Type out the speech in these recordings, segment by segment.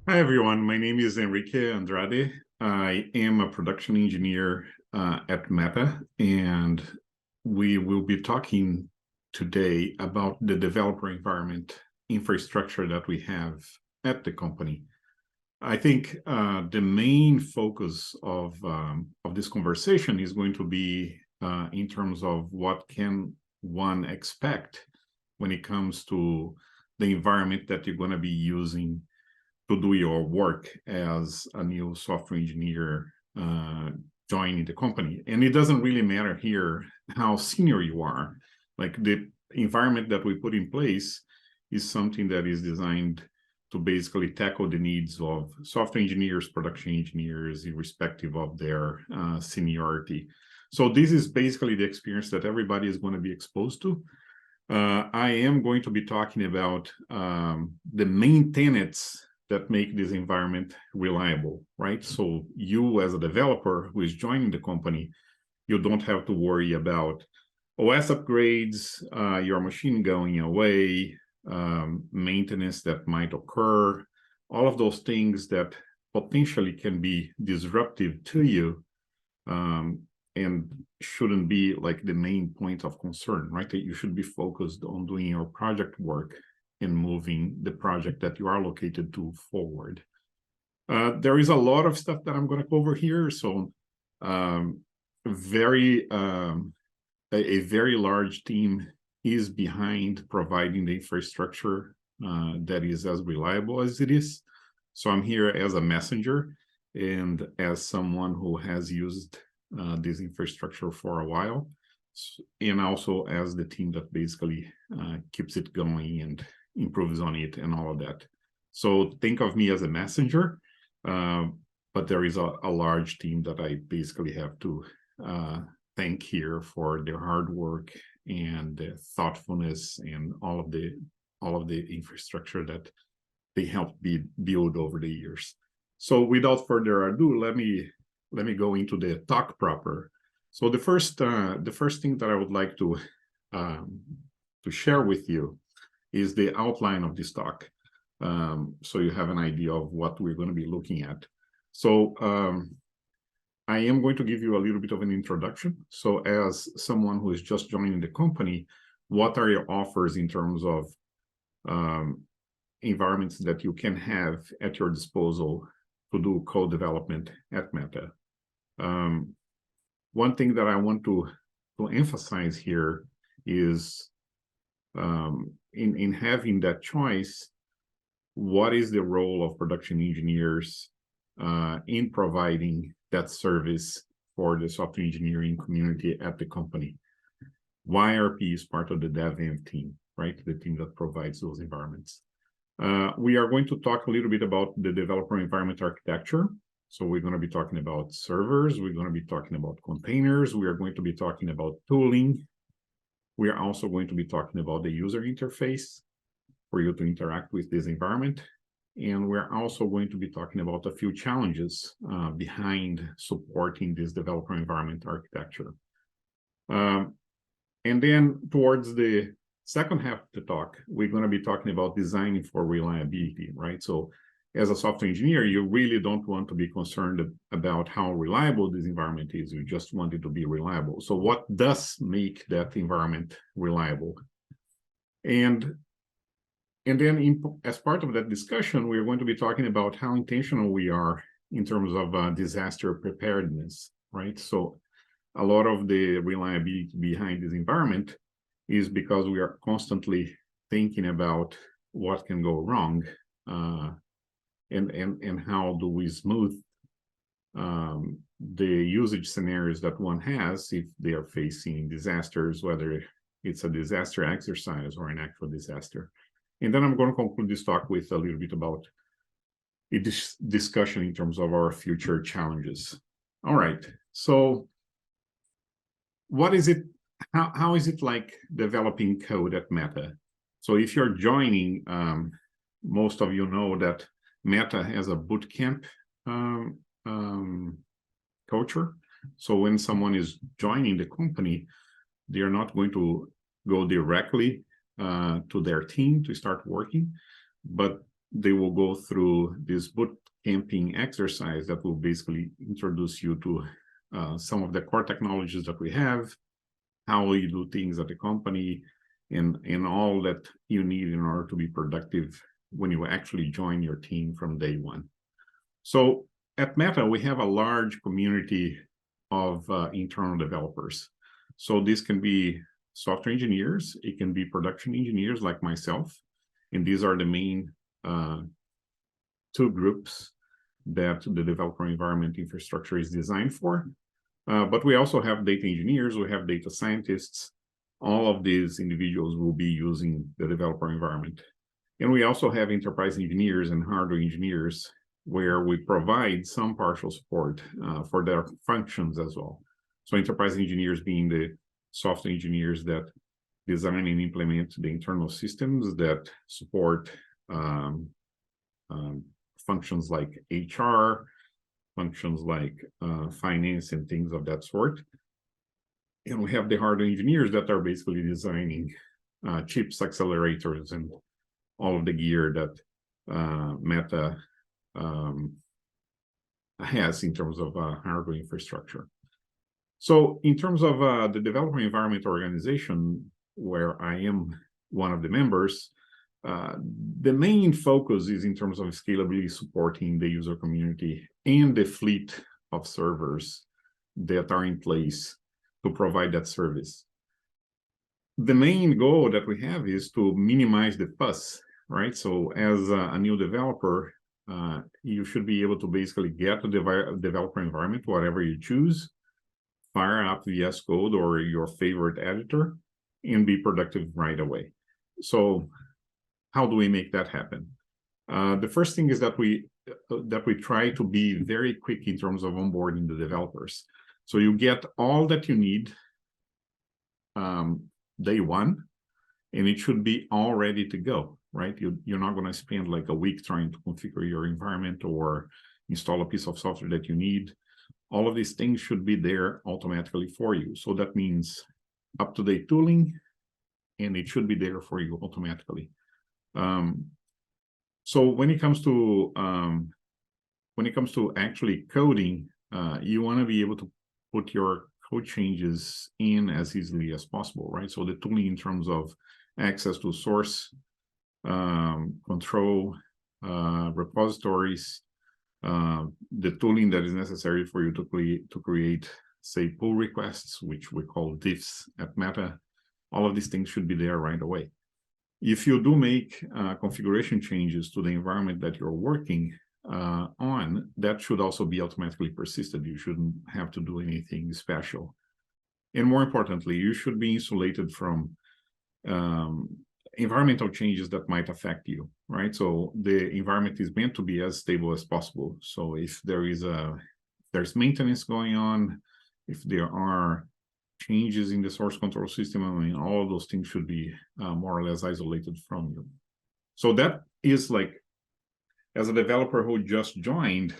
Hi, everyone. My name is Enrique Andrade. I am a production engineer at Meta, and we will be talking today about the developer environment infrastructure that we have at the company. I think the main focus of this conversation is going to be in terms of what can one expect when it comes to the environment that you're going to be using to do your work as a new software engineer joining the company. And it doesn't really matter here how senior you are. Like, the environment that we put in place is something that is designed to basically tackle the needs of software engineers, production engineers, irrespective of their seniority. So this is basically the experience that everybody is going to be exposed to. I am going to be talking about the main tenets that make this environment reliable, right? So you, as a developer who is joining the company, you don't have to worry about OS upgrades, your machine going away, maintenance that might occur, all of those things that potentially can be disruptive to you and shouldn't be like the main point of concern, right? That you should be focused on doing your project work and moving the project that you are located to forward. There is a lot of stuff that I'm going to cover here. So a very large team is behind providing the infrastructure that is as reliable as it is. So I'm here as a messenger and as someone who has used this infrastructure for a while, and also as the team that basically keeps it going and improves on it and all of that. So think of me as a messenger, but there is a large team that I basically have to thank here for their hard work and their thoughtfulness and all of the infrastructure that they helped build over the years. So without further ado, let me go into the talk proper. So the first thing that I would like to share with you is the outline of this talk, so you have an idea of what we're going to be looking at. So I am going to give you a little bit of an introduction. So as someone who is just joining the company, what are your offers in terms of environments that you can have at your disposal to do code development at Meta? One thing that I want to emphasize here is in having that choice, what is the role of production engineers in providing that service for the software engineering community at the company? YRP is part of the dev team, right? The team that provides those environments. We are going to talk a little bit about the developer environment architecture. So we're going to be talking about servers. We're going to be talking about containers. We are going to be talking about tooling. We are also going to be talking about the user interface for you to interact with this environment. And we're also going to be talking about a few challenges behind supporting this developer environment architecture. And then towards the second half of the talk, we're going to be talking about designing for reliability, right? So as a software engineer, you really don't want to be concerned about how reliable this environment is. You just want it to be reliable. So what does make that environment reliable? And then as part of that discussion, we're going to be talking about how intentional we are in terms of disaster preparedness, right? So a lot of the reliability behind this environment is because we are constantly thinking about what can go wrong, and how do we smooth the usage scenarios that one has if they are facing disasters, whether it's a disaster exercise or an actual disaster. And then I'm going to conclude this talk with a little bit about a discussion in terms of our future challenges. All right, so what is it? How is it like developing code at Meta? So if you're joining, most of you know that Meta has a bootcamp culture. So when someone is joining the company, they're not going to go directly to their team to start working, but they will go through this boot camping exercise that will basically introduce you to some of the core technologies that we have, how you do things at the company, and all that you need in order to be productive when you actually join your team from day one. So at Meta, we have a large community of internal developers. So this can be software engineers, it can be production engineers like myself, and these are the main two groups that the developer environment infrastructure is designed for. But we also have data engineers, we have data scientists. All of these individuals will be using the developer environment. And we also have enterprise engineers and hardware engineers, where we provide some partial support for their functions as well. So enterprise engineers being the software engineers that design and implement the internal systems that support functions like HR, functions like finance and things of that sort. And we have the hardware engineers that are basically designing chips, accelerators, and all of the gear that Meta has in terms of hardware infrastructure. So in terms of the developer environment organization, where I am one of the members, the main focus is in terms of scalability, supporting the user community and the fleet of servers that are in place to provide that service. The main goal that we have is to minimize the fuss, right? So as a new developer, you should be able to basically get the developer environment, whatever you choose, fire up VS Code or your favorite editor, and be productive right away. So how do we make that happen? The first thing is that we try to be very quick in terms of onboarding the developers. So you get all that you need day one, and it should be all ready to go, right? You're not going to spend like a week trying to configure your environment or install a piece of software that you need. All of these things should be there automatically for you. So that means up-to-date tooling, and it should be there for you automatically. So when it comes to actually coding, you want to be able to put your code changes in as easily as possible, right? So the tooling in terms of access to source control, repositories, the tooling that is necessary for you to create, say, pull requests, which we call diffs at Meta. All of these things should be there right away. If you do make configuration changes to the environment that you're working on, that should also be automatically persisted. You shouldn't have to do anything special. And more importantly, you should be insulated from environmental changes that might affect you, right? So the environment is meant to be as stable as possible. So if there's maintenance going on, if there are changes in the source control system, I mean, all of those things should be more or less isolated from you. So that is like, as a developer who just joined,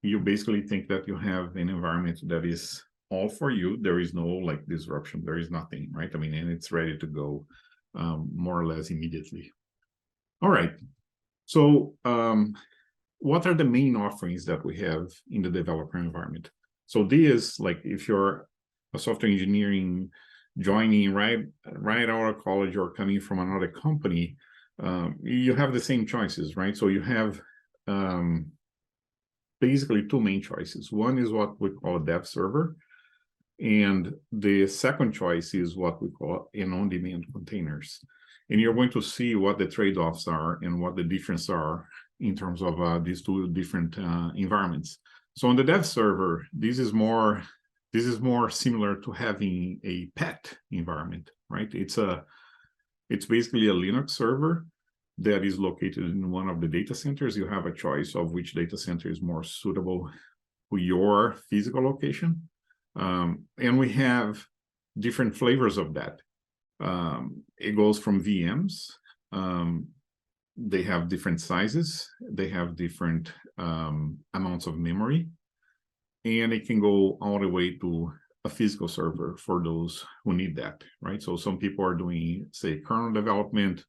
you basically think that you have an environment that is all for you. There is no like disruption. There is nothing, right? I mean, and it's ready to go more or less immediately. All right. So what are the main offerings that we have in the developer environment? So this, like, if you're a software engineering joining right out of college or coming from another company, you have the same choices, right? So you have basically two main choices. One is what we call a dev server, and the second choice is what we call an OnDemand Containers. And you're going to see what the trade-offs are and what the difference are in terms of these two different environments. So on the dev server, this is more similar to having a pet environment, right? It's basically a Linux server that is located in one of the data centers. You have a choice of which data center is more suitable to your physical location. And we have different flavors of that. It goes from VMs. They have different sizes. They have different amounts of memory. And it can go all the way to a physical server for those who need that, right? So some people are doing, say, kernel development.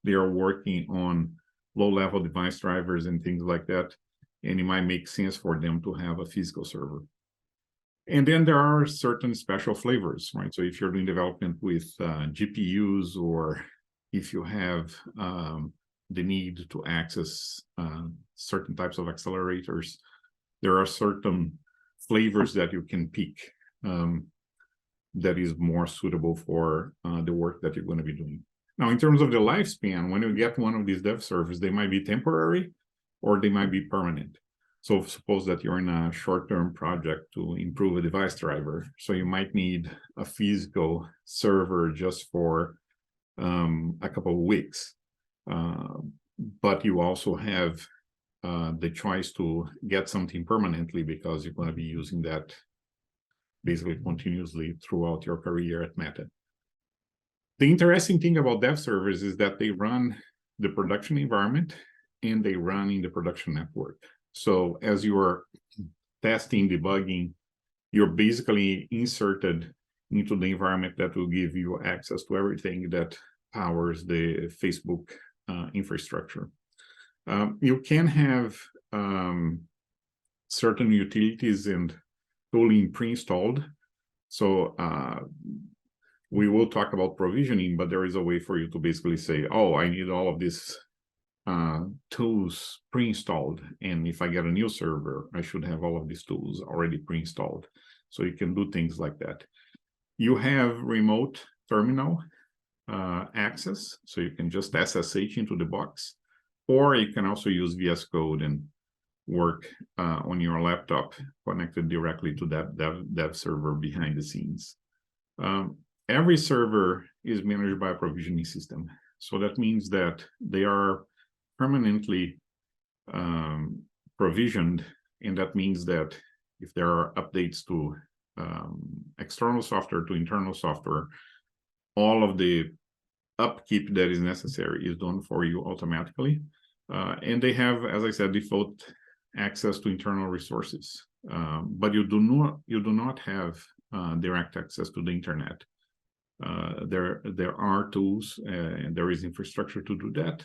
They are working on low-level device drivers and things like that, and it might make sense for them to have a physical server. And then there are certain special flavors, right? So if you're doing development with GPUs, or if you have the need to access certain types of accelerators, there are certain flavors that you can pick that is more suitable for the work that you're going to be doing. Now, in terms of the lifespan, when you get one of these dev servers, they might be temporary or they might be permanent. So suppose that you're in a short-term project to improve a device driver. So you might need a physical server just for a couple of weeks. But you also have the choice to get something permanently because you're going to be using that basically continuously throughout your career at Meta. The interesting thing about dev servers is that they run the production environment and they run in the production network. So as you are testing, debugging, you're basically inserted into the environment that will give you access to everything that powers the Facebook infrastructure. You can have certain utilities and tooling pre-installed. So we will talk about provisioning, but there is a way for you to basically say, oh, I need all of these tools pre-installed, and if I get a new server, I should have all of these tools already pre-installed. So you can do things like that. You have remote terminal access, so you can just SSH into the box, or you can also use VS Code and work on your laptop connected directly to that dev server behind the scenes. Every server is managed by a provisioning system. So that means that they are permanently provisioned, and that means that if there are updates to external software to internal software, all of the upkeep that is necessary is done for you automatically. And they have, as I said, default access to internal resources, but you do not have direct access to the internet. There are tools and there is infrastructure to do that,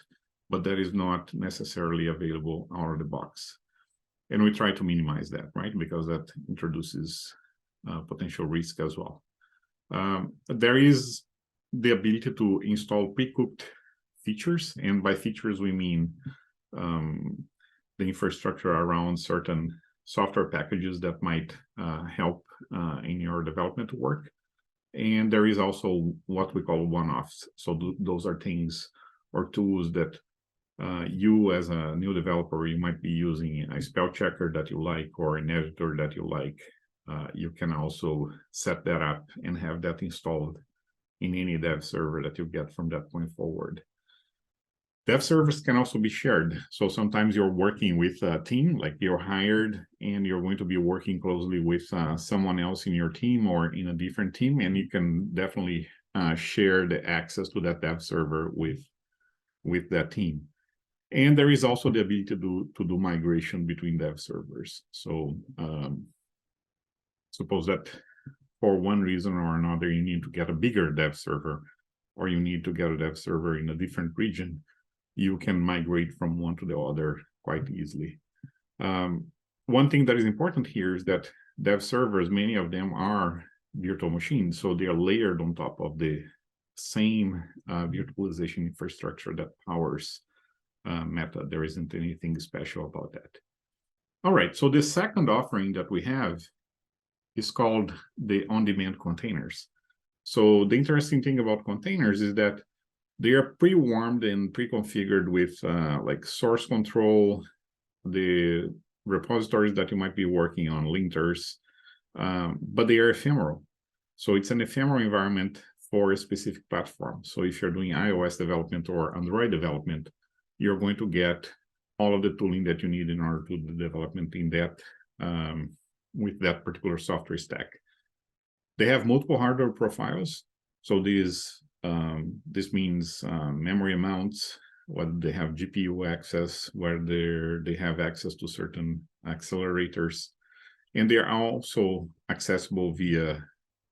but that is not necessarily available out of the box. And we try to minimize that, right? Because that introduces potential risk as well. There is the ability to install pre-cooked features, and by features we mean the infrastructure around certain software packages that might help in your development work. And there is also what we call one-offs. So those are things or tools that you as a new developer, you might be using a spell checker that you like or an editor that you like. You can also set that up and have that installed in any dev server that you get from that point forward. Dev servers can also be shared. So sometimes you're working with a team, like you're hired and you're going to be working closely with someone else in your team or in a different team, and you can definitely share the access to that dev server with that team. And there is also the ability to do migration between dev servers. So suppose that for one reason or another, you need to get a bigger dev server, or you need to get a dev server in a different region, you can migrate from one to the other quite easily. One thing that is important here is that dev servers, many of them are virtual machines, so they are layered on top of the same virtualization infrastructure that powers Meta. There isn't anything special about that. All right, so the second offering that we have is called the OnDemand Containers. So the interesting thing about containers is that they are pre-warmed and pre-configured with like source control, the repositories that you might be working on, linters, but they are ephemeral. So it's an ephemeral environment for a specific platform. So if you're doing iOS development or Android development, you're going to get all of the tooling that you need in order to do development in that with that particular software stack. They have multiple hardware profiles. So this means memory amounts, whether they have GPU access, whether they have access to certain accelerators, and they are also accessible via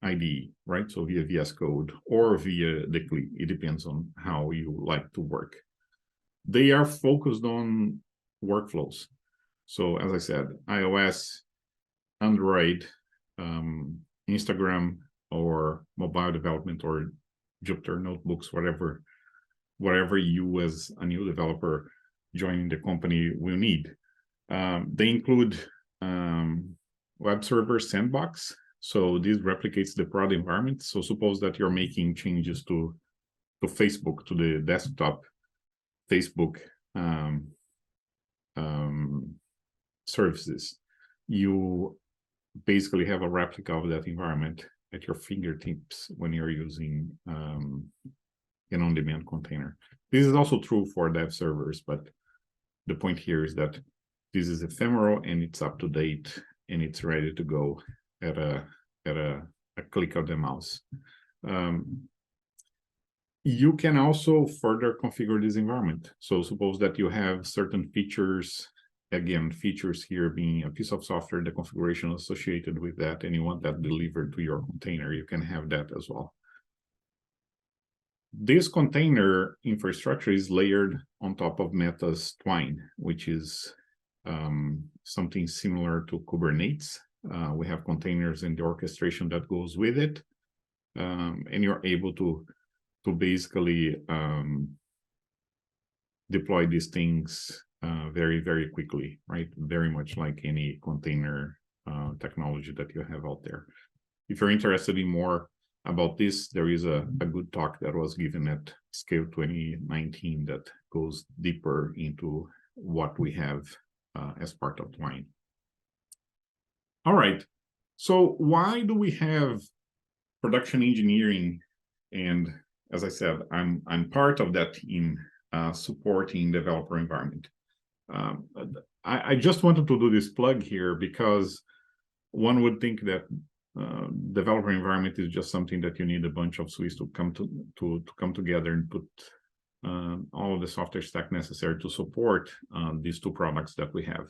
IDE, right? So via VS Code or via the CLI. It depends on how you like to work. they are focused on workflows. So as I said, iOS, Android, Instagram, or mobile development, or Jupyter notebooks, whatever you as a new developer joining the company will need. They include web server sandbox. So this replicates the prod environment. So suppose that you're making changes to Facebook, to the desktop Facebook services. You basically have a replica of that environment at your fingertips when you're using an on-demand container. This is also true for dev servers, but the point here is that this is ephemeral and it's up to date and it's ready to go at a click of the mouse. You can also further configure this environment. So suppose that you have certain features, again, features here being a piece of software, the configuration associated with that, and you want that delivered to your container, you can have that as well. This container infrastructure is layered on top of Meta's Twine, which is something similar to Kubernetes. We have containers and the orchestration that goes with it, and you're able to basically deploy these things very, very quickly, right? Very much like any container technology that you have out there. If you're interested in more about this, there is a good talk that was given at Scale 2019 that goes deeper into what we have as part of Twine. All right, so why do we have production engineering? And as I said, I'm part of that team supporting developer environment. I just wanted to do this plug here because one would think that developer environment is just something that you need a bunch of Swiss to come together and put all of the software stack necessary to support these two products that we have.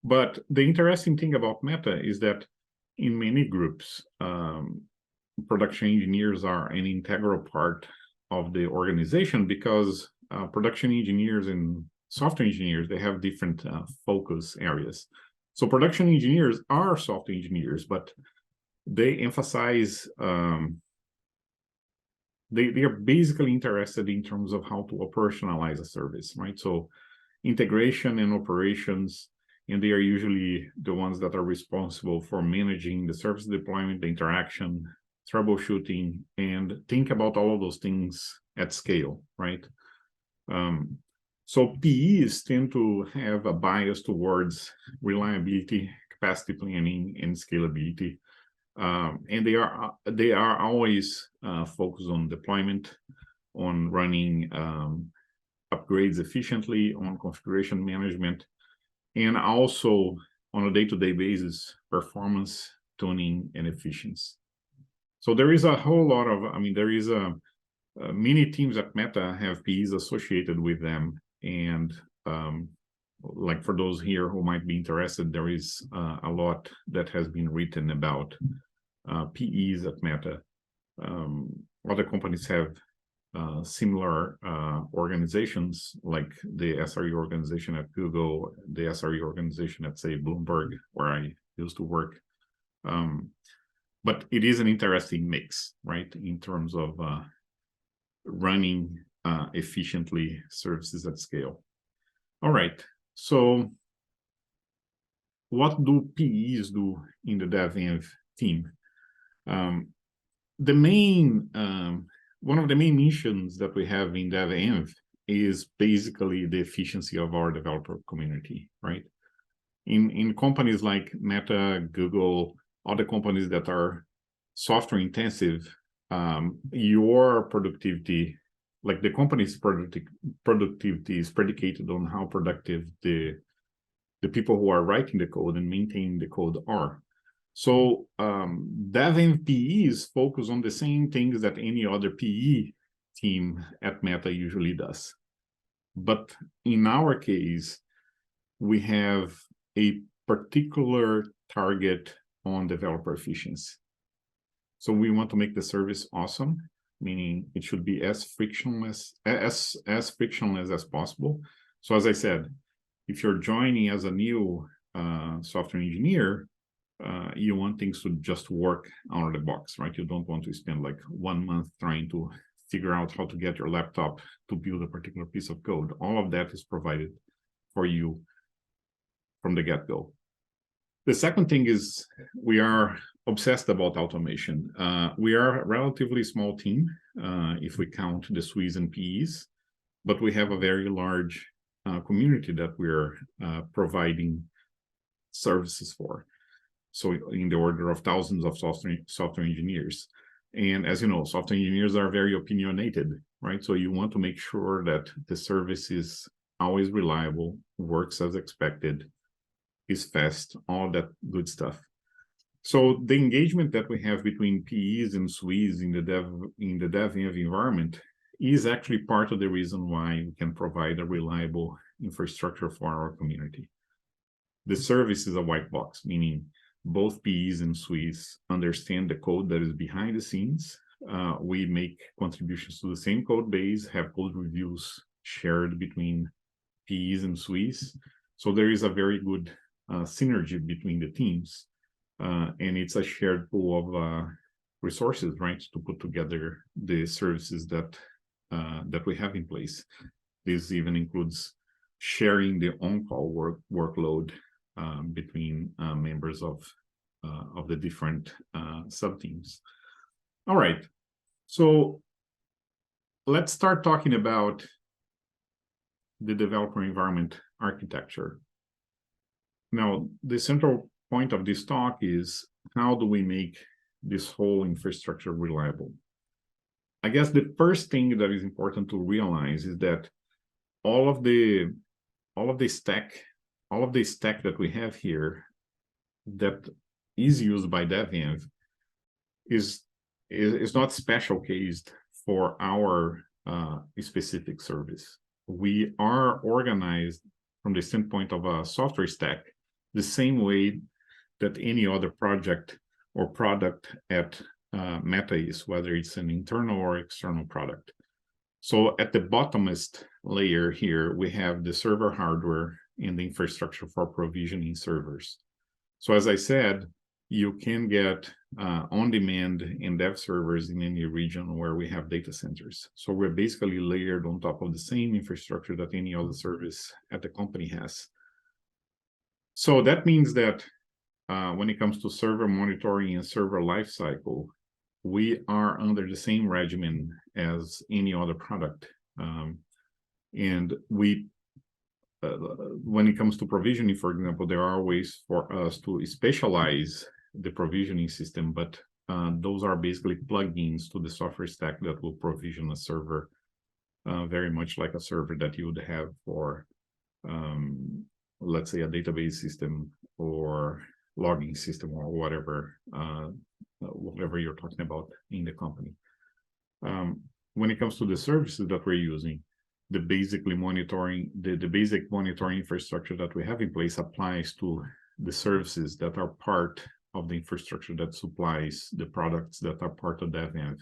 But the interesting thing about Meta is that in many groups, production engineers are an integral part of the organization because production engineers and software engineers, they have different focus areas. So production engineers are software engineers, but they emphasize, they are basically interested in terms of how to operationalize a service, right? So integration and operations, and they are usually the ones that are responsible for managing the service deployment, the interaction, troubleshooting, and think about all of those things at scale, right? So PEs tend to have a bias towards reliability, capacity planning, and scalability. And they are always focused on deployment, on running upgrades efficiently, on configuration management, and also on a day-to-day basis, performance, tuning, and efficiency. So there is a whole lot of, there is many teams at Meta have PEs associated with them. And like for those here who might be interested, there is a lot that has been written about PEs at Meta. Other companies have similar organizations, like the SRE organization at Google, the SRE organization at, say, Bloomberg, where I used to work. But it is an interesting mix, right, in terms of running efficiently services at scale. All right, so what do PEs do in the DevEnv team? The main one of the main missions that we have in DevEnv is basically the efficiency of our developer community, right? In companies like Meta, Google, other companies that are software intensive, your productivity, like the company's productivity is predicated on how productive the people who are writing the code and maintaining the code are. So DevEnv PEs focus on the same things that any other PE team at Meta usually does. But in our case, we have a particular target on developer efficiency. So we want to make the service awesome. meaning it should be as frictionless as possible. So as I said, if you're joining as a new software engineer, you want things to just work out of the box, right? You don't want to spend like 1 month trying to figure out how to get your laptop to build a particular piece of code. All of that is provided for you from the get-go. The second thing is we are obsessed about automation. We are a relatively small team, if we count the SWEs and PEs, but we have a very large community that we're providing services for. So in the order of thousands of software engineers. And as you know, software engineers are very opinionated, right? So you want to make sure that the service is always reliable, works as expected, is fast, all that good stuff. So the engagement that we have between PEs and SWEs in the dev environment is actually part of the reason why we can provide a reliable infrastructure for our community. The service is a white box, meaning both PEs and SWEs understand the code that is behind the scenes. We make contributions to the same code base, have code reviews shared between PEs and SWEs. So there is a very good synergy between the teams. And it's a shared pool of resources, right, to put together the services that we have in place. This even includes sharing the on-call workload between members of the different sub-teams. All right, so let's start talking about the developer environment architecture. Now, the central point of this talk is how do we make this whole infrastructure reliable? I guess the first thing that is important to realize is that all of the stack that we have here that is used by DevEnv is not special cased for our specific service. We are organized from the standpoint of a software stack the same way that any other project or product at Meta is, whether it's an internal or external product. So at the bottomest layer here, we have the server hardware and the infrastructure for provisioning servers. So as I said, you can get on-demand and dev servers in any region where we have data centers. So we're basically layered on top of the same infrastructure that any other service at the company has. So that means that when it comes to server monitoring and server lifecycle, we are under the same regimen as any other product. And we, when it comes to provisioning, for example, there are ways for us to specialize the provisioning system, but those are basically plugins to the software stack that will provision a server, very much like a server that you would have for, let's say, a database system or logging system or whatever you're talking about in the company. When it comes to the services that we're using, the basic monitoring infrastructure that we have in place applies to the services that are part of the infrastructure that supplies the products that are part of DevEnv.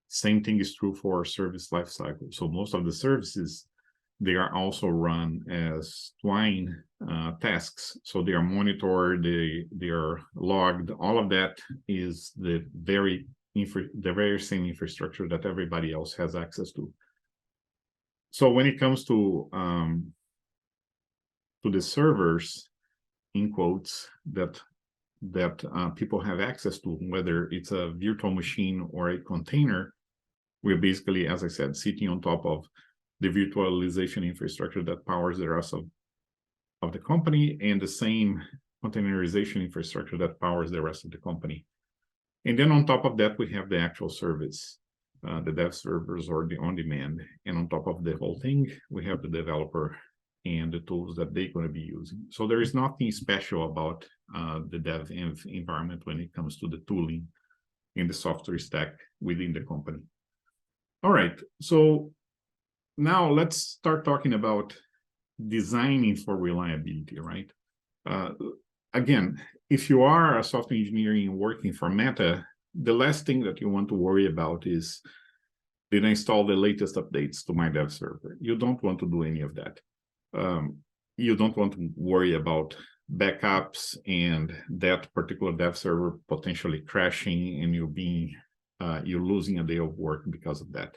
Same thing is true for service lifecycle. So most of the services, they are also run as twine tasks. So they are monitored, they are logged. All of that is the very same infrastructure that everybody else has access to. So when it comes to the servers, in quotes, that people have access to, whether it's a virtual machine or a container, we're basically, as I said, sitting on top of the virtualization infrastructure that powers the rest of the company, and the same containerization infrastructure that powers the rest of the company. And then on top of that, we have the actual service, the dev servers or the on-demand. And on top of the whole thing, we have the developer and the tools that they're going to be using. So there is nothing special about the DevEnv environment when it comes to the tooling in the software stack within the company. All right, so now let's start talking about designing for reliability, right? Again, if you are a software engineer working for Meta, the last thing that you want to worry about is did I install the latest updates to my dev server? You don't want to do any of that. You don't want to worry about backups and that particular dev server potentially crashing and you losing a day of work because of that.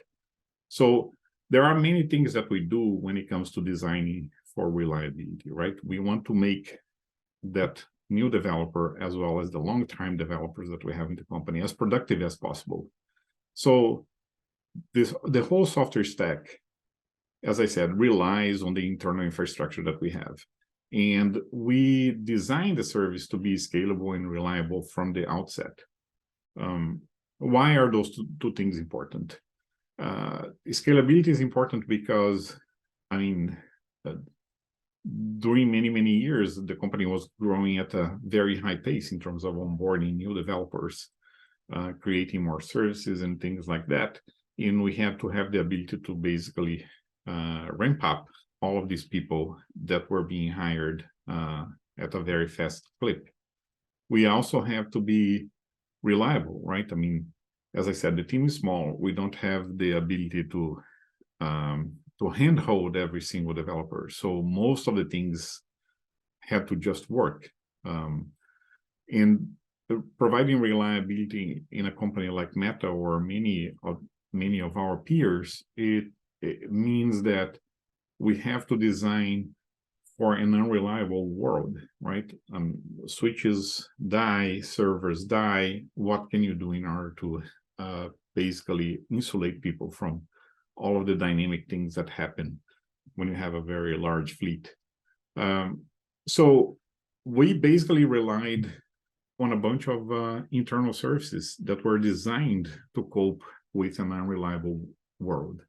So there are many things that we do when it comes to designing for reliability, right? We want to make that new developer as well as the long-time developers that we have in the company as productive as possible. So the whole software stack, as I said, relies on the internal infrastructure that we have. And we design the service to be scalable and reliable from the outset. Why are those two things important? Scalability is important because, I mean, during many years, the company was growing at a very high pace in terms of onboarding new developers, creating more services and things like that. And we have to have the ability to basically ramp up all of these people that were being hired at a very fast clip. We also have to be reliable, right? I mean, as I said, the team is small. We don't have the ability to handhold every single developer. So most of the things have to just work. And providing reliability in a company like Meta or many of our peers, it means that we have to design for an unreliable world, right? Switches die, servers die. What can you do in order to basically insulate people from all of the dynamic things that happen when you have a very large fleet? So we basically relied on a bunch of internal services that were designed to cope with an unreliable world.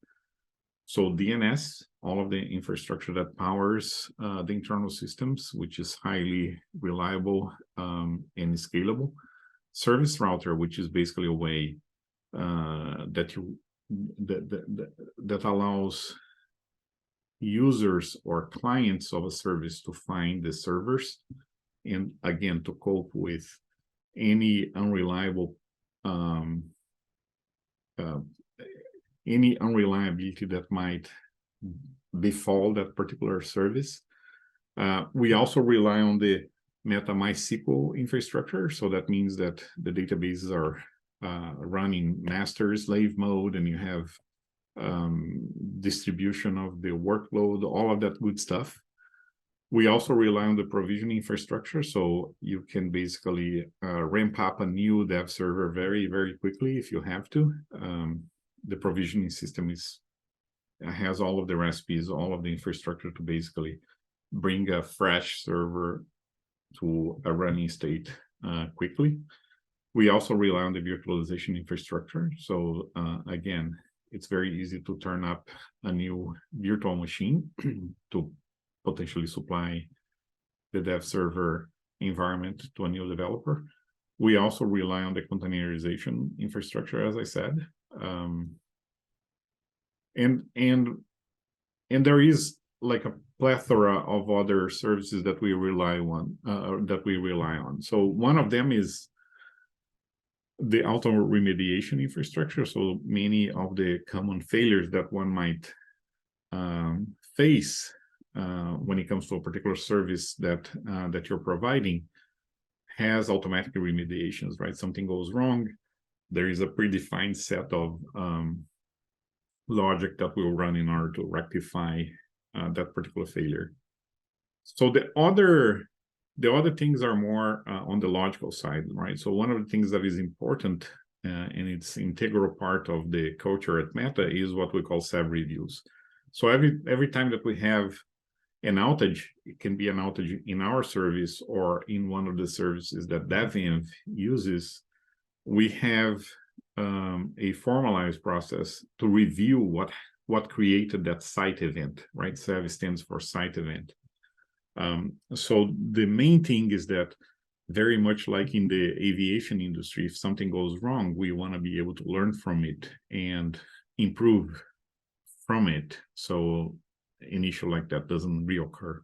So DNS, all of the infrastructure that powers the internal systems, which is highly reliable and scalable. Service router, which is basically a way that allows users or clients of a service to find the servers, and again to cope with any unreliable any unreliability that might befall that particular service. We also rely on the Meta MySQL infrastructure, so that means that the databases are running master-slave mode, and you have distribution of the workload, all of that good stuff. We also rely on the provisioning infrastructure, so you can basically ramp up a new dev server very quickly if you have to. The provisioning system has all of the recipes, all of the infrastructure to basically bring a fresh server to a running state quickly. We also rely on the virtualization infrastructure. So again, it's very easy to turn up a new virtual machine to potentially supply the dev server environment to a new developer. We also rely on the containerization infrastructure, as I said. And there is like a plethora of other services that we rely on. So one of them is the auto remediation infrastructure. So many of the common failures that one might face when it comes to a particular service that you're providing has automatic remediations, right? Something goes wrong, there is a predefined set of logic that will run in order to rectify that particular failure. So the other things are more on the logical side, right? So one of the things that is important and it's integral part of the culture at Meta is what we call SAV reviews. So every time that we have an outage, it can be an outage in our service or in one of the services that DevEnv uses, we have a formalized process to review what created that site event, right? SAV stands for site event. So the main thing is that very much like in the aviation industry, if something goes wrong, we want to be able to learn from it and improve from it. So an issue like that doesn't reoccur.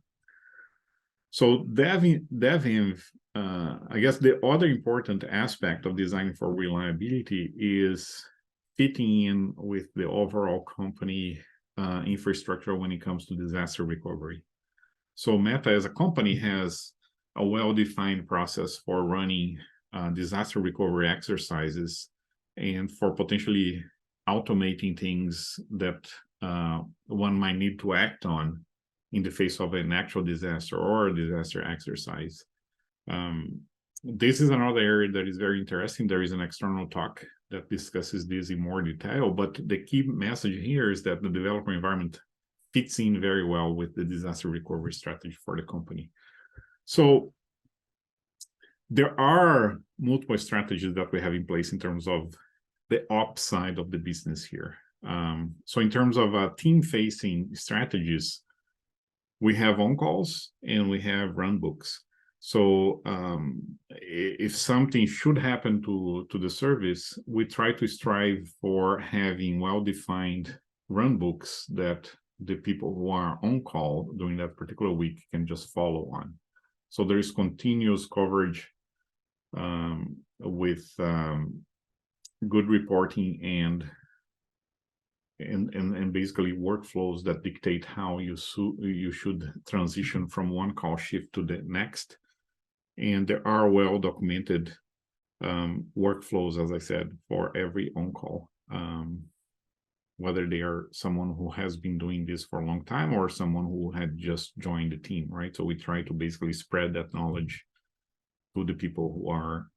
So DevEnv, I guess the other important aspect of designing for reliability is fitting in with the overall company infrastructure when it comes to disaster recovery. So Meta as a company has a well-defined process for running disaster recovery exercises and for potentially automating things that one might need to act on in the face of an actual disaster or a disaster exercise. This is another area that is very interesting. There is an external talk that discusses this in more detail, but the key message here is that the developer environment fits in very well with the disaster recovery strategy for the company. So there are multiple strategies that we have in place in terms of the ops side of the business here. So in terms of team-facing strategies, we have on-calls and we have runbooks. So if something should happen to the service, we try to strive for having well-defined runbooks that the people who are on call during that particular week can just follow on. So there is continuous coverage with good reporting and basically workflows that dictate how you should transition from one call shift to the next. And there are well-documented workflows, as I said, for every on-call, whether they are someone who has been doing this for a long time or someone who had just joined the team, right? So we try to basically spread that knowledge to the people who are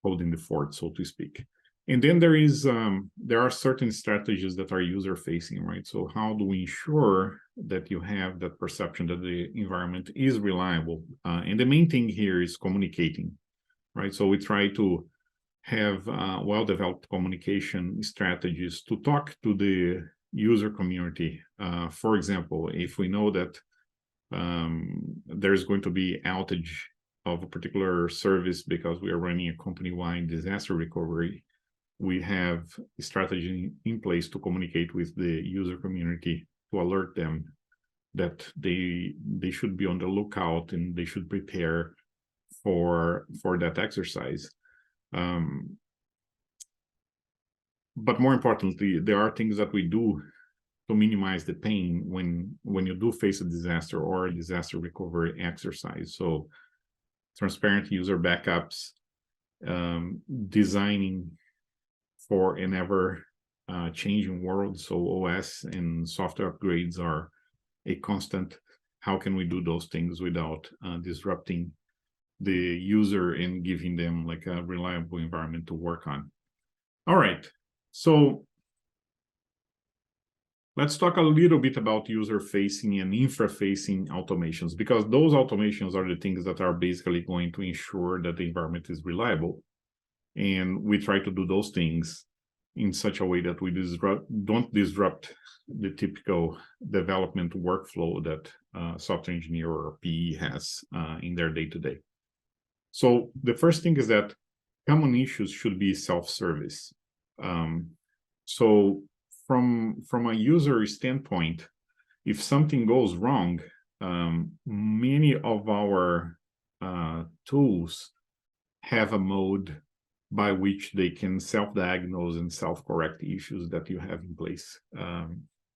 holding the fort, so to speak. And then there are certain strategies that are user-facing, right? So how do we ensure that you have that perception that the environment is reliable? And the main thing here is communicating, right? So we try to have well-developed communication strategies to talk to the user community. For example, if we know that there's going to be outage of a particular service because we are running a company-wide disaster recovery, we have a strategy in place to communicate with the user community to alert them that they should be on the lookout and they should prepare for that exercise. But more importantly, there are things that we do to minimize the pain when you do face a disaster or a disaster recovery exercise. So transparent user backups, designing for an ever changing world. So OS and software upgrades are a constant. How can we do those things without disrupting the user and giving them like a reliable environment to work on? All right, so let's talk a little bit about user-facing and infra-facing automations, because those automations are the things that are basically going to ensure that the environment is reliable. And we try to do those things in such a way that we don't disrupt the typical development workflow that a software engineer or PE has in their day-to-day. So the first thing is that common issues should be self-service. So from a user standpoint, if something goes wrong, many of our tools have a mode by which they can self-diagnose and self-correct issues that you have in place.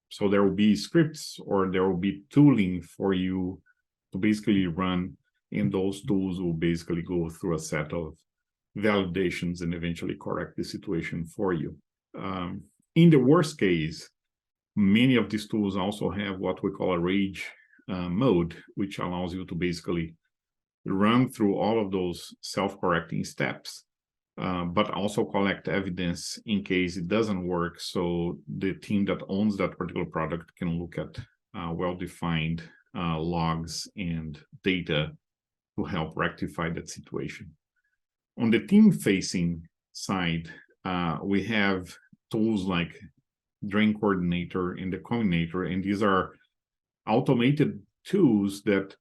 So there will be scripts or there will be tooling for you to basically run, and those tools will basically go through a set of validations and eventually correct the situation for you. In the worst case, many of these tools also have what we call a rage mode, which allows you to basically run through all of those self-correcting steps, but also collect evidence in case it doesn't work. So the team that owns that particular product can look at well-defined logs and data to help rectify that situation. On the team-facing side, we have tools like Drain Coordinator and the Coordinator, and these are automated tools that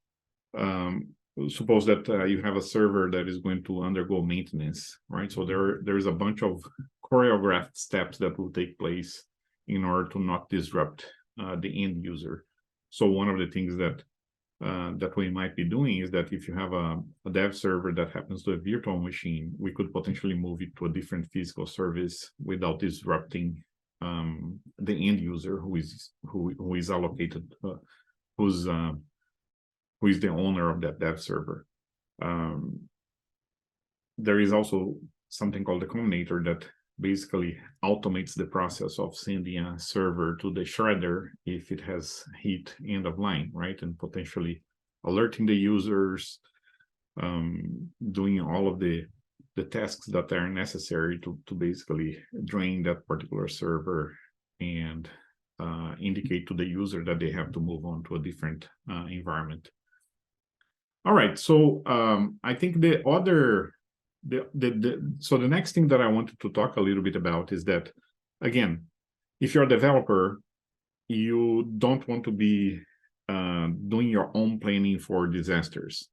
suppose that you have a server that is going to undergo maintenance, right? So there's a bunch of choreographed steps that will take place in order to not disrupt the end user. So one of the things that that we might be doing is that if you have a dev server that happens to a virtual machine, we could potentially move it to a different physical service without disrupting the end user who is allocated, who is the owner of that dev server. There is also something called the combinator that basically automates the process of sending a server to the shredder if it has hit end of line, right? And potentially alerting the users, doing all of the tasks that are necessary to basically drain that particular server and indicate to the user that they have to move on to a different environment. All right, so I think so the next thing that I wanted to talk a little bit about is that, again, if you're a developer, you don't want to be doing your own planning for disasters.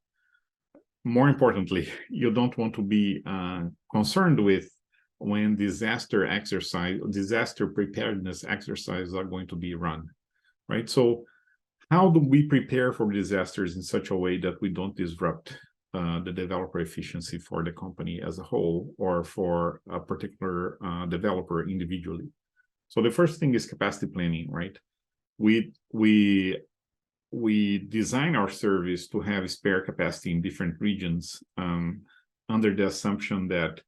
More importantly, you don't want to be concerned with when disaster preparedness exercises are going to be run, right? So how do we prepare for disasters in such a way that we don't disrupt the developer efficiency for the company as a whole, or for a particular developer individually? So the first thing is capacity planning, right? We design our service to have spare capacity in different regions, under the assumption that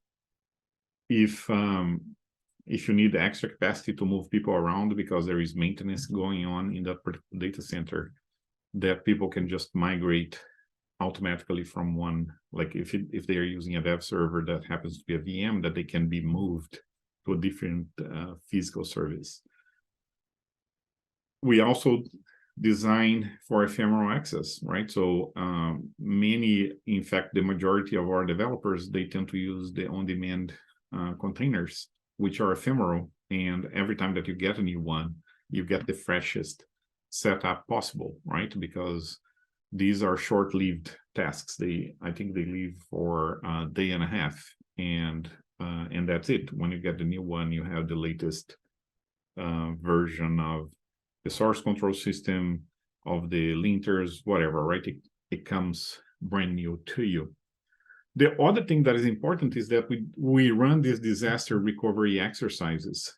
if you need extra capacity to move people around because there is maintenance going on in that particular data center, that people can just migrate automatically from one, like if they are using a dev server that happens to be a VM, that they can be moved to a different physical service. We also design for ephemeral access, right? So in fact, the majority of our developers, they tend to use the on-demand containers, which are ephemeral, and every time that you get a new one, you get the freshest setup possible, right? Because these are short-lived tasks. I think they live for a day and a half, and that's it. When you get the new one, you have the latest version of the source control system, of the linters, whatever, right? It comes brand new to you. The other thing that is important is that we run these disaster recovery exercises.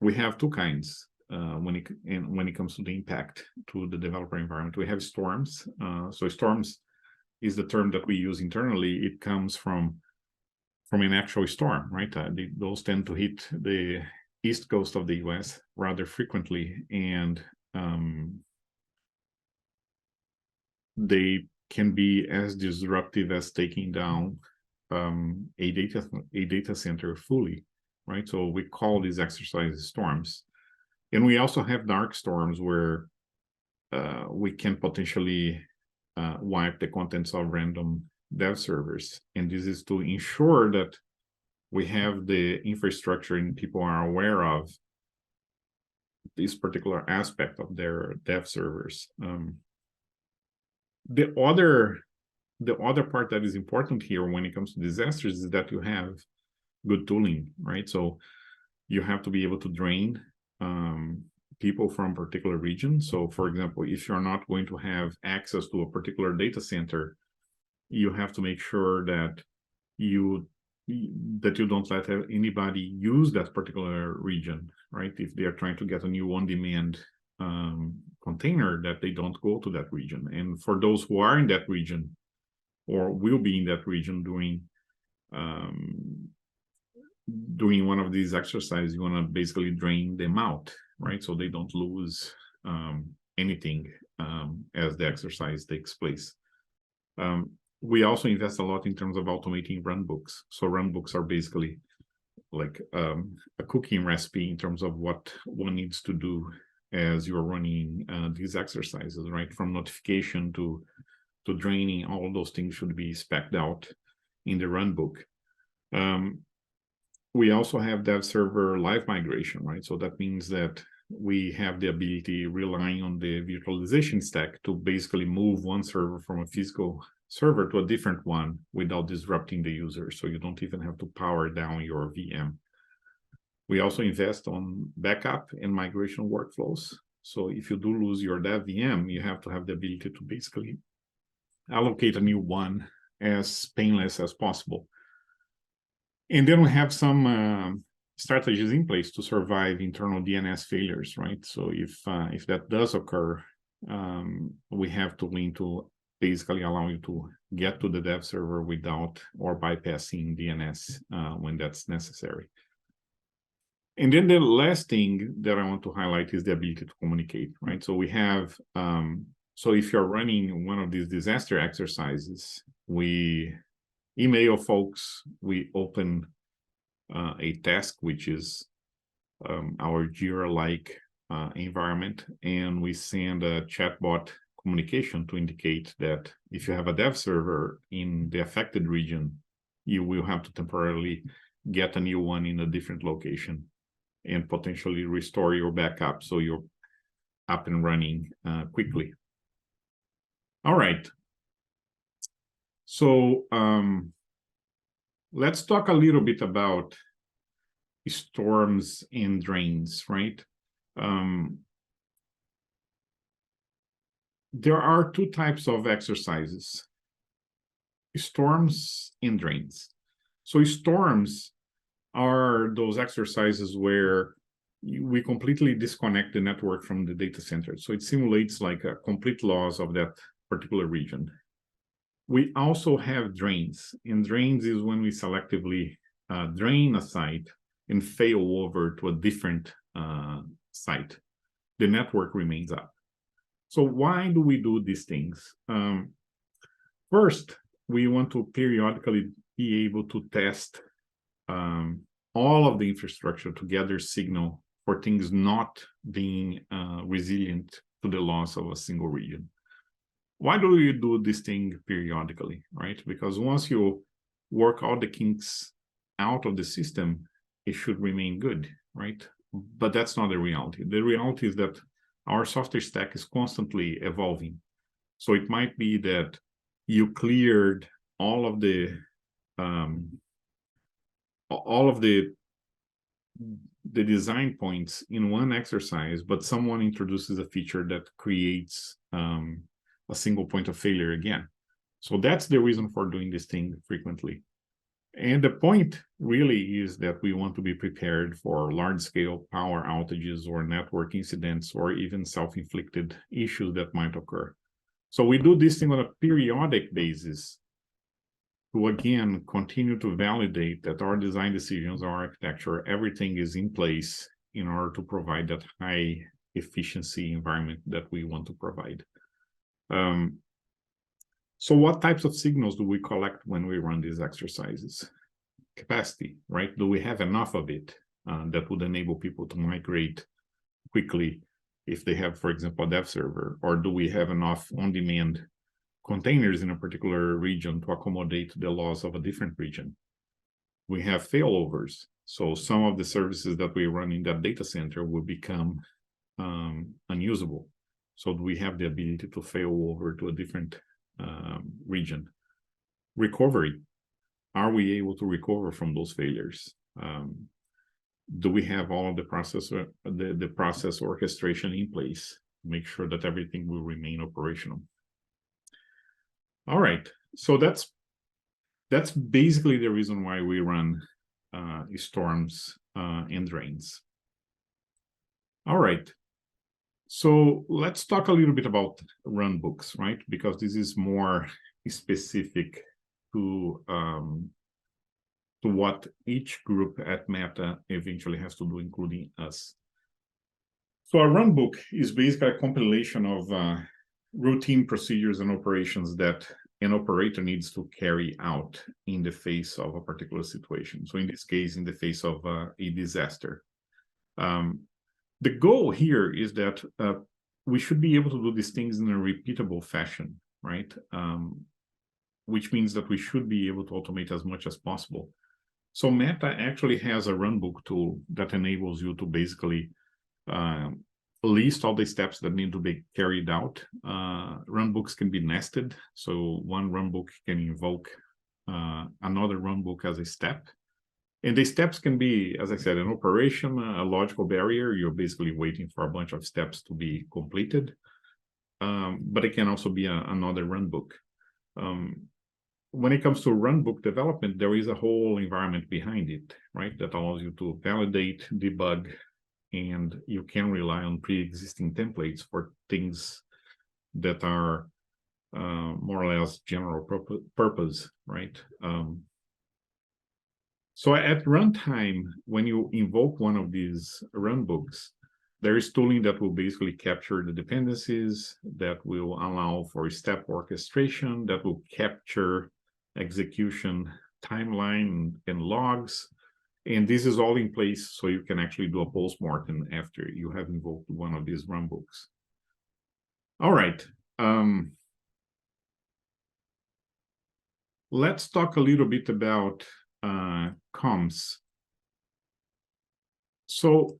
We have two kinds. When it comes to the impact to the developer environment, we have storms. So storms is the term that we use internally. It comes from an actual storm, right? Those tend to hit the east coast of the US rather frequently, and they can be as disruptive as taking down a data center fully, right? So we call these exercises storms. And we also have dark storms where we can potentially wipe the contents of random dev servers. And this is to ensure that we have the infrastructure and people are aware of this particular aspect of their dev servers. The other part that is important here when it comes to disasters is that you have good tooling, right? So you have to be able to drain people from a particular region. So for example, if you're not going to have access to a particular data center, you have to make sure that you don't let anybody use that particular region, right? If they are trying to get a new on-demand container, that they don't go to that region. And for those who are in that region or will be in that region doing one of these exercises, you want to basically drain them out, right? So they don't lose anything as the exercise takes place. We also invest a lot in terms of automating runbooks. So runbooks are basically like a cooking recipe in terms of what one needs to do as you're running these exercises, right? From notification to draining, all of those things should be spec'd out in the runbook. We also have dev server live migration, right? So that means that we have the ability, relying on the virtualization stack, to basically move one server from a physical server to a different one without disrupting the user. So you don't even have to power down your VM. We also invest on backup and migration workflows. So if you do lose your dev VM, you have to have the ability to basically allocate a new one as painless as possible. And then we have some strategies in place to survive internal DNS failures, right? So if that does occur, we have tooling to basically allow you to get to the dev server without or bypassing DNS when that's necessary. And then the last thing that I want to highlight is the ability to communicate, right? So we have, so if you're running one of these disaster exercises, we email folks, we open a task, which is our Jira-like environment, and we send a chatbot communication to indicate that if you have a dev server in the affected region, you will have to temporarily get a new one in a different location and potentially restore your backup so you're up and running quickly. All right. So let's talk a little bit about storms and drains, right? There are two types of exercises, storms and drains. So storms are those exercises where we completely disconnect the network from the data center. So it simulates like a complete loss of that particular region. We also have drains, and drains is when we selectively drain a site and fail over to a different site. The network remains up. So why do we do these things? First, we want to periodically be able to test all of the infrastructure to gather signal for things not being resilient to the loss of a single region. Why do you do this thing periodically, right? Because once you work all the kinks out of the system, it should remain good, right? But that's not the reality. The reality is that our software stack is constantly evolving. So it might be that you cleared all of the design points in one exercise, but someone introduces a feature that creates a single point of failure again. So that's the reason for doing this thing frequently. And the point really is that we want to be prepared for large-scale power outages or network incidents or even self-inflicted issues that might occur. So we do this thing on a periodic basis to, again, continue to validate that our design decisions, our architecture, everything is in place in order to provide that high efficiency environment that we want to provide. So what types of signals do we collect when we run these exercises? Capacity, right? Do we have enough of it that would enable people to migrate quickly if they have, for example, a dev server? Or do we have enough on-demand containers in a particular region to accommodate the loss of a different region? We have failovers. So some of the services that we run in that data center will become unusable. So do we have the ability to fail over to a different region? Recovery. Are we able to recover from those failures? Do we have all of the process orchestration in place to make sure that everything will remain operational? All right, so that's basically the reason why we run storms and drains. All right. So let's talk a little bit about runbooks, right? Because this is more specific to what each group at Meta eventually has to do, including us. So a runbook is basically a compilation of routine procedures and operations that an operator needs to carry out in the face of a particular situation. So in this case, in the face of a disaster. The goal here is that we should be able to do these things in a repeatable fashion, right? Which means that we should be able to automate as much as possible. So Meta actually has a runbook tool that enables you to basically list all the steps that need to be carried out. Runbooks can be nested. So one runbook can invoke another runbook as a step. And the steps can be, as I said, an operation, a logical barrier. You're basically waiting for a bunch of steps to be completed. But it can also be another runbook. When it comes to runbook development, there is a whole environment behind it, right? That allows you to validate, debug, and you can rely on pre-existing templates for things that are more or less general purpose, right? So at runtime, when you invoke one of these runbooks, there is tooling that will basically capture the dependencies, that will allow for step orchestration, that will capture execution timeline and logs. And this is all in place so you can actually do a postmortem after you have invoked one of these runbooks. All right. Let's talk a little bit about comms. So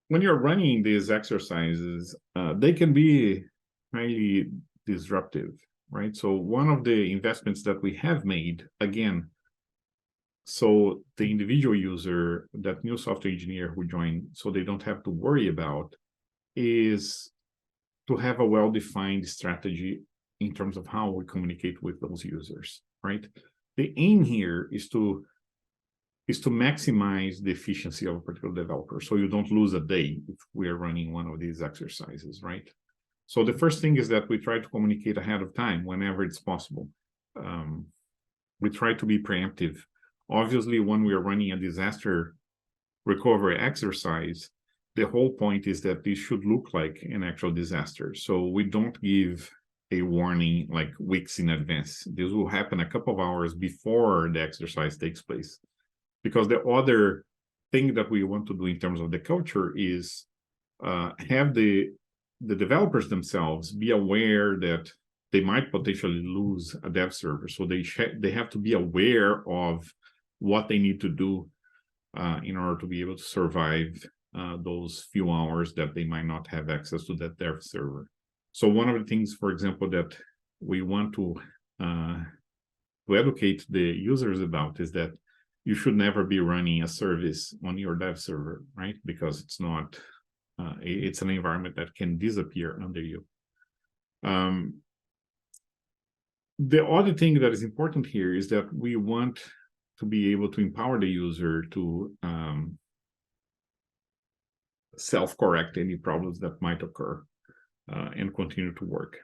when you're running these exercises, they can be highly disruptive, right? So one of the investments that we have made, again, so the individual user, that new software engineer who joined, so they don't have to worry about, is to have a well-defined strategy in terms of how we communicate with those users, right? The aim here is to maximize the efficiency of a particular developer, so you don't lose a day if we are running one of these exercises, right? So the first thing is that we try to communicate ahead of time whenever it's possible. We try to be preemptive. Obviously, when we are running a disaster recovery exercise, the whole point is that this should look like an actual disaster. So we don't give a warning like weeks in advance. This will happen a couple of hours before the exercise takes place. Because the other thing that we want to do in terms of the culture is have the developers themselves be aware that they might potentially lose a dev server. So they have to be aware of what they need to do in order to be able to survive those few hours that they might not have access to that dev server. So one of the things, for example, that we want to educate the users about is that you should never be running a service on your dev server, right? Because it's not, it's an environment that can disappear under you. The other thing that is important here is that we want to be able to empower the user to self-correct any problems that might occur and continue to work.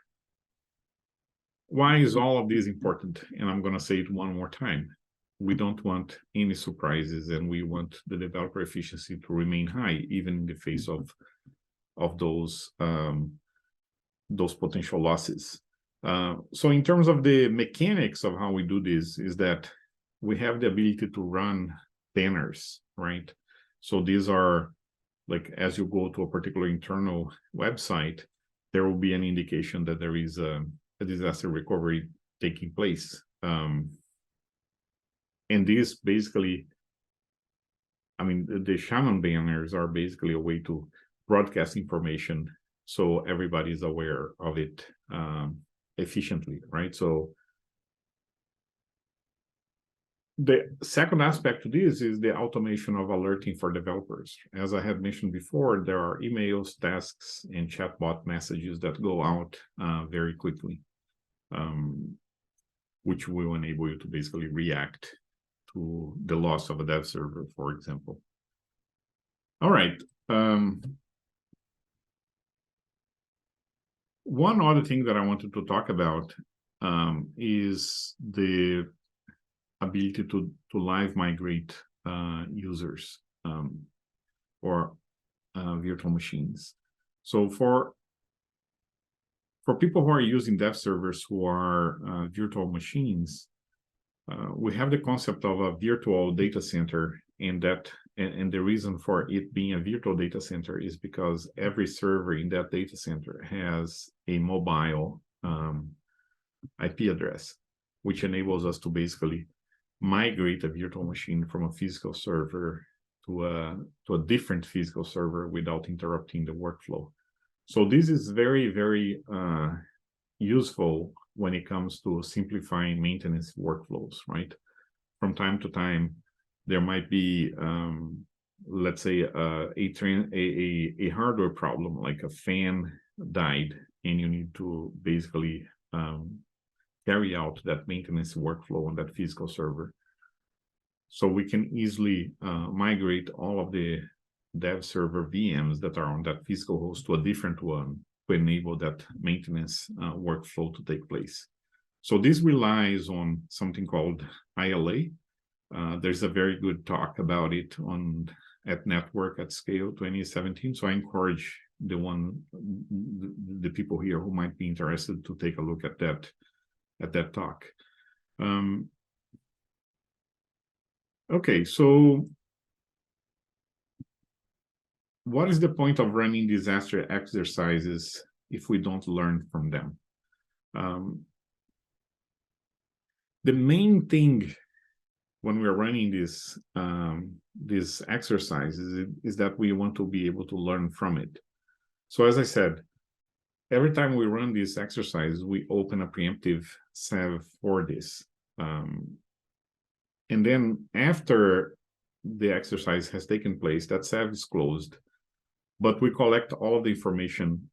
Why is all of this important? And I'm going to say it one more time. We don't want any surprises, and we want the developer efficiency to remain high, even in the face of those potential losses. So in terms of the mechanics of how we do this is that we have the ability to run banners, right? So these are like, as you go to a particular internal website, there will be an indication that there is a disaster recovery taking place. And these basically, I mean, the Shannon banners are basically a way to broadcast information so everybody's aware of it efficiently, right? So the second aspect to this is the automation of alerting for developers. As I had mentioned before, there are emails, tasks, and chatbot messages that go out very quickly, which will enable you to basically react to the loss of a dev server, for example. All right. One other thing that I wanted to talk about is the ability to live migrate users or virtual machines. So for people who are using dev servers who are virtual machines, we have the concept of a virtual data center, and the reason for it being a virtual data center is because every server in that data center has a mobile IP address, which enables us to basically migrate a virtual machine from a physical server to a different physical server without interrupting the workflow. So this is very, very useful when it comes to simplifying maintenance workflows, right? From time to time, There might be, let's say, a hardware problem, like a fan died, and you need to basically carry out that maintenance workflow on that physical server. So we can easily migrate all of the dev server VMs that are on that physical host to a different one to enable that maintenance workflow to take place. So this relies on something called ILA. There's a very good talk about it at Network at Scale 2017. So I encourage the people here who might be interested to take a look at that talk. Okay, so what is the point of running disaster exercises if we don't learn from them? The main thing when we're running these exercises is that we want to be able to learn from it. So as I said, every time we run these exercises, we open a preemptive SAV for this. And then after the exercise has taken place, that SAV is closed, but we collect all of the information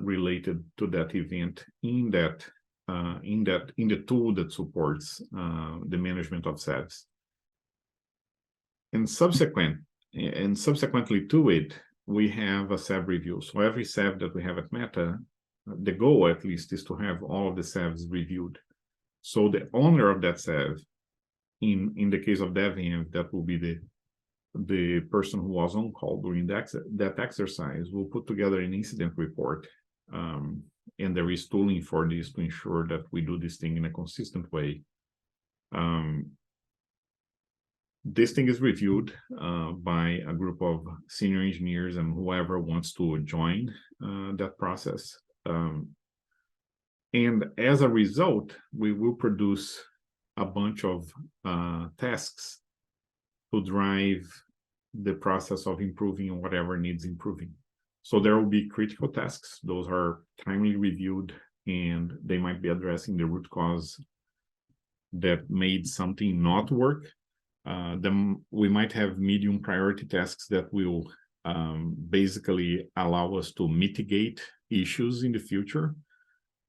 related to that event in the tool that supports the management of SAVs. And subsequently to it, we have a SAV review. So every SAV that we have at Meta, the goal at least is to have all of the SAVs reviewed. So the owner of that SAV, in the case of DevEnv, that will be the person who was on call during that exercise, will put together an incident report. And there is tooling for this to ensure that we do this thing in a consistent way. This thing is reviewed by a group of senior engineers and whoever wants to join that process. And as a result, we will produce a bunch of tasks to drive the process of improving whatever needs improving. So there will be critical tasks. Those are timely reviewed, and they might be addressing the root cause that made something not work. Then we might have medium priority tasks that will basically allow us to mitigate issues in the future.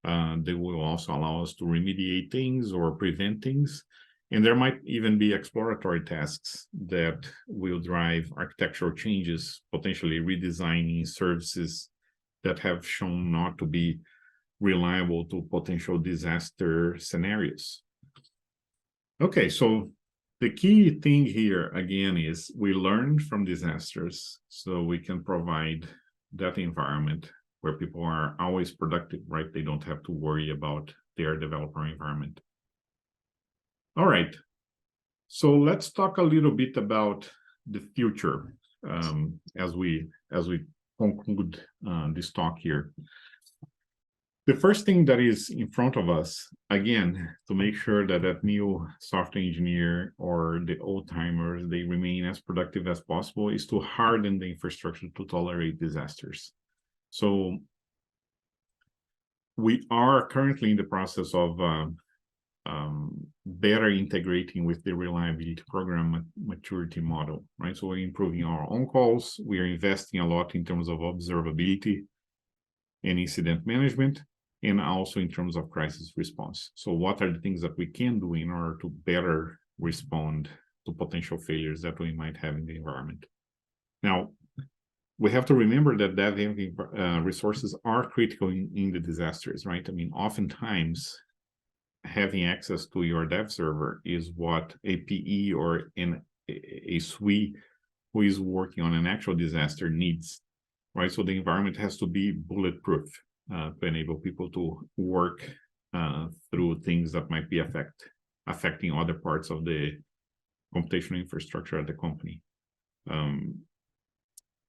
They will also allow us to remediate things or prevent things. And there might even be exploratory tasks that will drive architectural changes, potentially redesigning services that have shown not to be reliable to potential disaster scenarios. Okay, so the key thing here, again, is we learn from disasters so we can provide that environment where people are always productive, right? They don't have to worry about their developer environment. All right, so let's talk a little bit about the future as we conclude this talk here. The first thing that is in front of us, again, to make sure that that new software engineer or the old timers, they remain as productive as possible, is to harden the infrastructure to tolerate disasters. So we are currently in the process of better integrating with the reliability program maturity model, right? So we're improving our on-calls. We are investing a lot in terms of observability and incident management, and also in terms of crisis response. So what are the things that we can do in order to better respond to potential failures that we might have in the environment? Now, we have to remember that dev resources are critical in the disasters, right? I mean, oftentimes, having access to your dev server is what a PE or a SWE who is working on an actual disaster needs, right? So the environment has to be bulletproof to enable people to work through things that might be affecting other parts of the computational infrastructure at the company.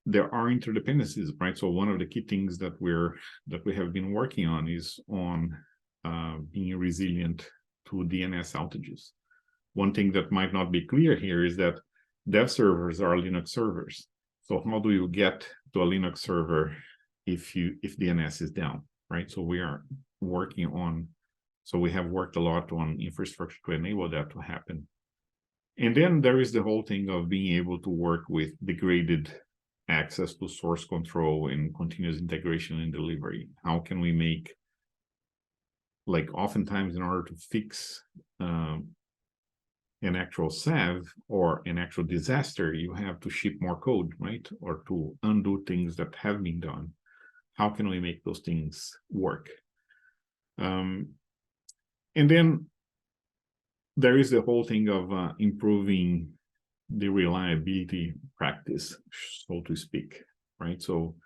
There are interdependencies, right? So one of the key things that we have been working on is on being resilient to DNS outages. One thing that might not be clear here is that dev servers are Linux servers. So how do you get to a Linux server if DNS is down, right? So we are working on, so we have worked a lot on infrastructure to enable that to happen. And then there is the whole thing of being able to work with degraded access to source control and continuous integration and delivery. How can we make, like oftentimes in order to fix an actual SAV or an actual disaster, you have to ship more code, right? Or to undo things that have been done. How can we make those things work? And then there is the whole thing of improving the reliability practice, so to speak, right? So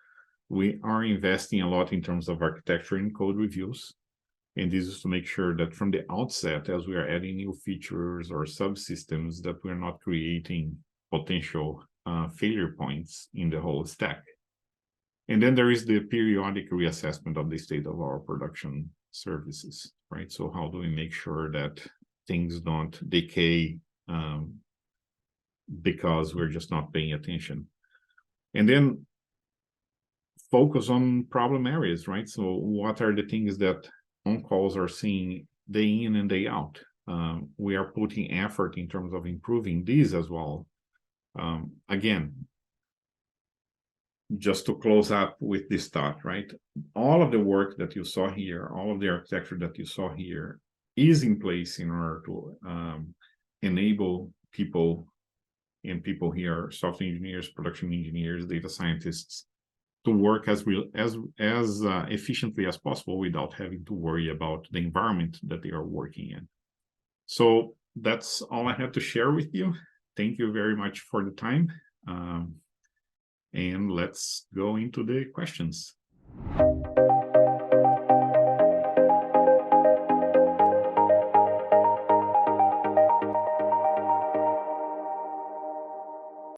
we are investing a lot in terms of architecture and code reviews. And this is to make sure that from the outset, as we are adding new features or subsystems, that we're not creating potential failure points in the whole stack. And then there is the periodic reassessment of the state of our production services, right? So how do we make sure that things don't decay because we're just not paying attention? And then focus on problem areas, right? So what are the things that on-calls are seeing day in and day out? We are putting effort in terms of improving these as well. Again, just to close up with this thought, right? All of the work that you saw here, all of the architecture that you saw here is in place in order to enable people, and people here, software engineers, production engineers, data scientists, to work as efficiently as possible without having to worry about the environment that they are working in. So that's all I have to share with you. Thank you very much for the time. And let's go into the questions.